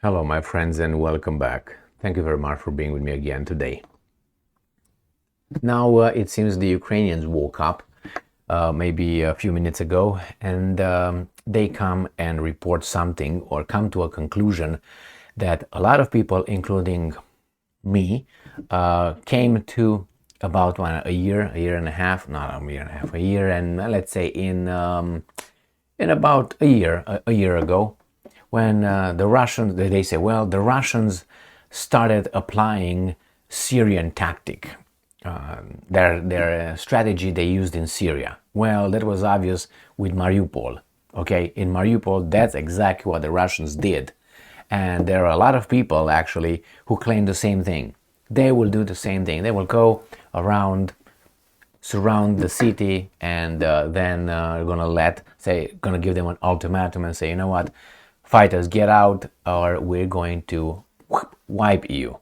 Hello, my friends, and welcome back. Thank you very much for being with me again today. Now, it seems the Ukrainians woke up maybe a few minutes ago, and they come and report something or come to a conclusion that a lot of people, including me, came to about a year and a half, not a year and a half, a year, and let's say in about a year ago, when the Russians, they say, well, the Russians started applying Syrian tactic, their strategy they used in Syria. Well, that was obvious with Mariupol. Okay, in Mariupol, that's exactly what the Russians did. And there are a lot of people actually who claim the same thing. They will do the same thing. They will go around, surround the city, and then gonna give them an ultimatum and say, you know what, fighters, get out, or we're going to wipe you.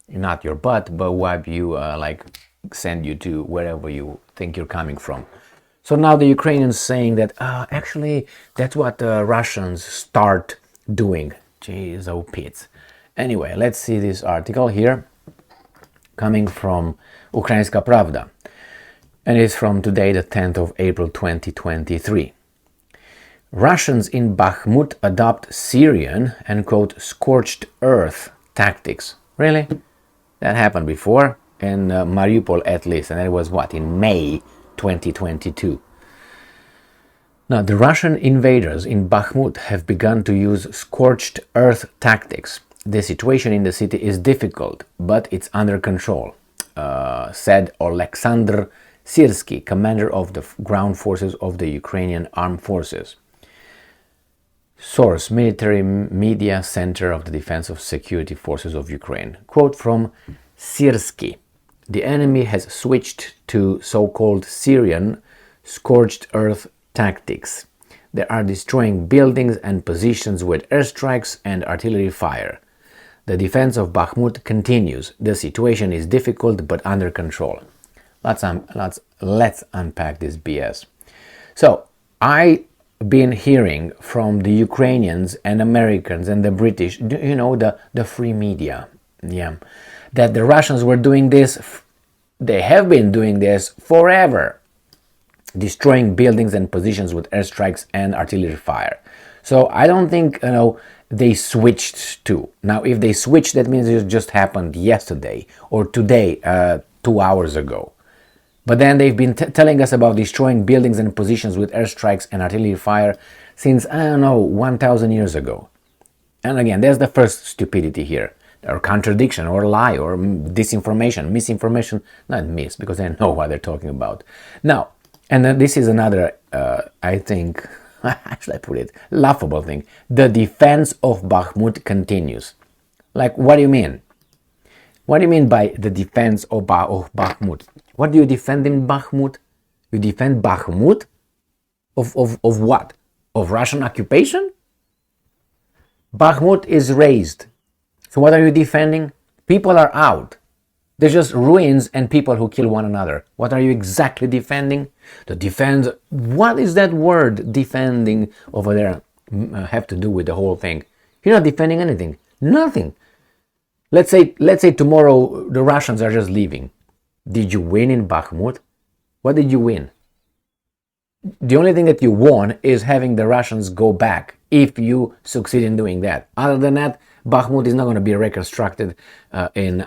Not your butt, but wipe you, send you to wherever you think you're coming from. So now the Ukrainians saying that actually that's what the Russians start doing. Jeez, oh Pete. Anyway, let's see this article here coming from Ukrainska Pravda. And it's from today, the 10th of April 2023. Russians in Bakhmut adopt Syrian and quote scorched earth tactics. Really? That happened before in Mariupol at least, and that was what, in May 2022. Now, the Russian invaders in Bakhmut have begun to use scorched earth tactics. The situation in the city is difficult, but it's under control, said Oleksandr Syrsky, commander of the ground forces of the Ukrainian Armed Forces. Source: Military Media Center of the Defense of Security Forces of Ukraine. Quote from Syrsky: the enemy has switched to so-called Syrian scorched earth tactics. They are destroying buildings and positions with airstrikes and artillery fire. The defense of Bakhmut continues. The situation is difficult but under control. Let's unpack this BS. So, I've been hearing from the Ukrainians and Americans and the British, you know, the free media, that the Russians were doing this, they have been doing this forever, destroying buildings and positions with airstrikes and artillery fire. So I don't think, they switched to. Now, if they switched, that means it just happened yesterday or today, 2 hours ago. But then they've been telling us about destroying buildings and positions with airstrikes and artillery fire since, 1,000 years ago. And again, there's the first stupidity here, or contradiction, or lie, or disinformation, misinformation. Not mis, because they know what they're talking about. Now, and then this is another, I think, how should I put it, laughable thing. The defense of Bakhmut continues. Like, what do you mean? What do you mean by the defense of Bakhmut? What do you defend in Bakhmut? You defend Bakhmut? Of what? Of Russian occupation? Bakhmut is razed. So what are you defending? People are out. They're just ruins and people who kill one another. What are you exactly defending? The defense. What is that word, defending, over there have to do with the whole thing? You're not defending anything. Nothing. Let's say tomorrow the Russians are just leaving. Did you win in Bakhmut? What did you win? The only thing that you won is having the Russians go back, if you succeed in doing that. Other than that, Bakhmut is not going to be reconstructed in,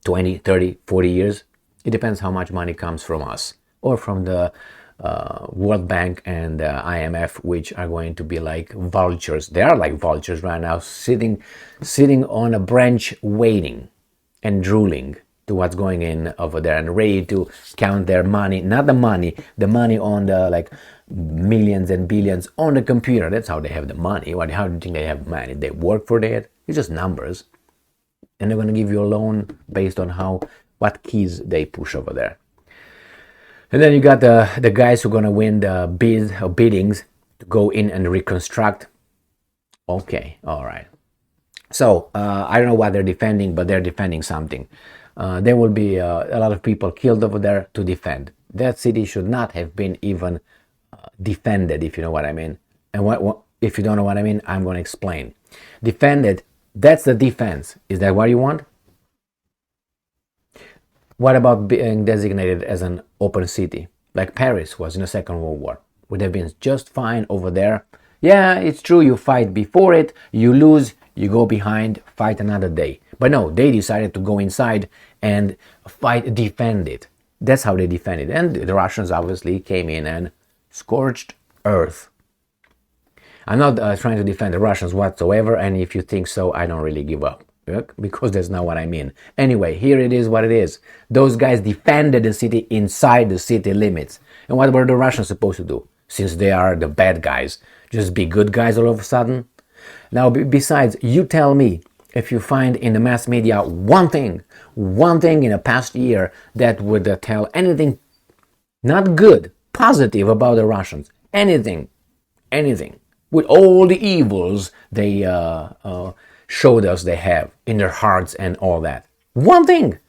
20, 30, 40 years. It depends how much money comes from us or from the World Bank and IMF, which are going to be like vultures. They are like vultures right now, sitting on a branch waiting and drooling to what's going in over there and ready to count their money. Not the money on the millions and billions on the computer. That's how they have the money. How do you think they have money? They work for that? It's just numbers. And they're going to give you a loan based on what keys they push over there. And then you got the guys who are going to win the biddings to go in and reconstruct. Okay, all right. So I don't know what they're defending, but they're defending something. There will be a lot of people killed over there to defend. That city should not have been even defended, if you know what I mean. And If you don't know what I mean, I'm going to explain. Defend it. That's the defense. Is that what you want? What about being designated as an open city, like Paris was in the Second World War? Would have been just fine over there. Yeah, it's true, you fight before it, you lose, you go behind, fight another day. But no, they decided to go inside and fight, defend it. That's how they defended it. And the Russians obviously came in and scorched earth. I'm not trying to defend the Russians whatsoever, and if you think so, I don't really give up. Because that's not what I mean. Anyway, here it is what it is. Those guys defended the city inside the city limits. And what were the Russians supposed to do? Since they are the bad guys, just be good guys all of a sudden? Now, besides, you tell me if you find in the mass media one thing in the past year that would tell anything not good, positive about the Russians. Anything. With all the evils they showed us they have in their hearts and all that. One thing.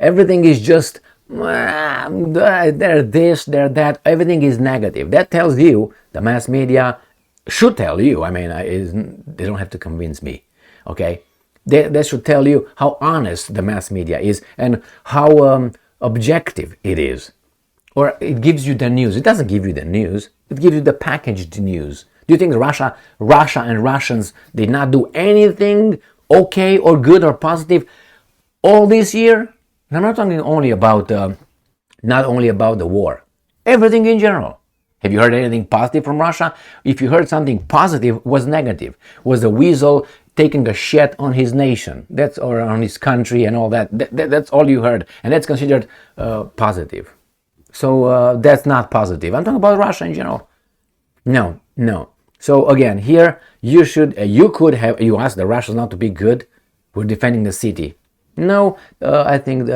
Everything is just, they're this, they're that. Everything is negative. That tells you, the mass media should tell you, I mean, they don't have to convince me, okay? They should tell you how honest the mass media is and how objective it is. Or it gives you the news. It doesn't give you the news. It gives you the packaged news. Do you think Russia and Russians did not do anything okay or good or positive all this year? And I'm not talking only about, not only about the war. Everything in general. Have you heard anything positive from Russia? If you heard something positive, was negative. Was a weasel taking a shit on his nation, or on his country and all that. That's all you heard. And that's considered positive. So that's not positive. I'm talking about Russia in general. No. So again, here you ask the Russians not to be good. We're defending the city. No, I think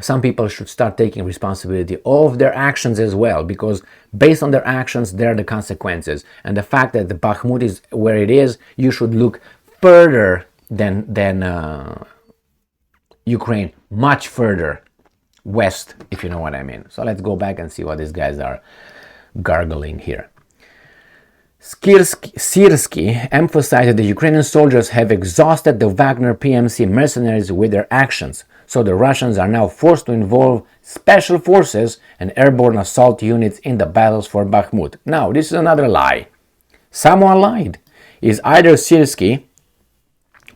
some people should start taking responsibility of their actions as well, because based on their actions, there are the consequences. And the fact that the Bakhmut is where it is, you should look further than Ukraine, much further west, if you know what I mean. So let's go back and see what these guys are gargling here. Syrskyi emphasized that the Ukrainian soldiers have exhausted the Wagner PMC mercenaries with their actions, so the Russians are now forced to involve special forces and airborne assault units in the battles for Bakhmut. Now, this is another lie. Someone lied. It's either Syrskyi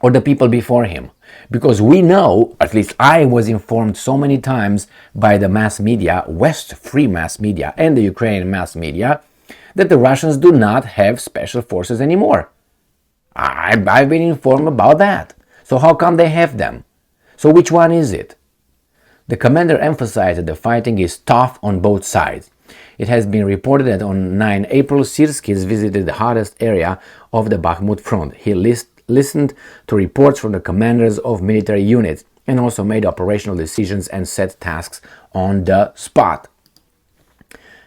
or the people before him. Because we know, at least I was informed so many times by the mass media, West free mass media and the Ukrainian mass media, that the Russians do not have special forces anymore. I've been informed about that. So how come they have them? So which one is it? The commander emphasized that the fighting is tough on both sides. It has been reported that on 9 April, Syrskyi visited the hottest area of the Bakhmut front. He listened to reports from the commanders of military units and also made operational decisions and set tasks on the spot.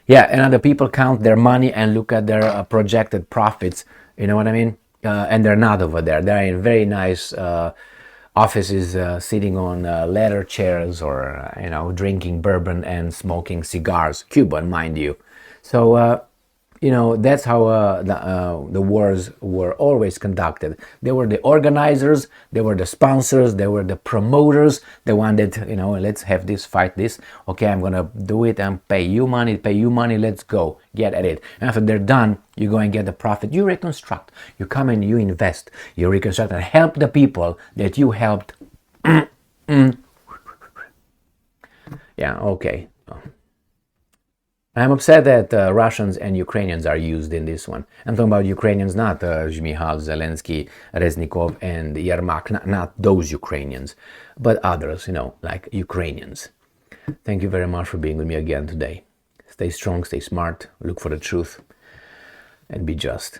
Yeah, and other people count their money and look at their projected profits, you know what I mean? And they're not over there. They're in very nice offices, sitting on leather chairs or, drinking bourbon and smoking cigars. Cuban, mind you. So, that's how the wars were always conducted. They were the organizers, they were the sponsors, they were the promoters, the one that, let's have this, fight this. Okay, I'm going to do it and pay you money, let's go, get at it. And after they're done, you go and get the profit. You reconstruct, you come and you invest, you reconstruct and help the people that you helped. Yeah, okay. I'm upset that Russians and Ukrainians are used in this one. I'm talking about Ukrainians, not Zhmyhal, Zelensky, Reznikov, and Yermak, not those Ukrainians, but others, like Ukrainians. Thank you very much for being with me again today. Stay strong, stay smart, look for the truth, and be just.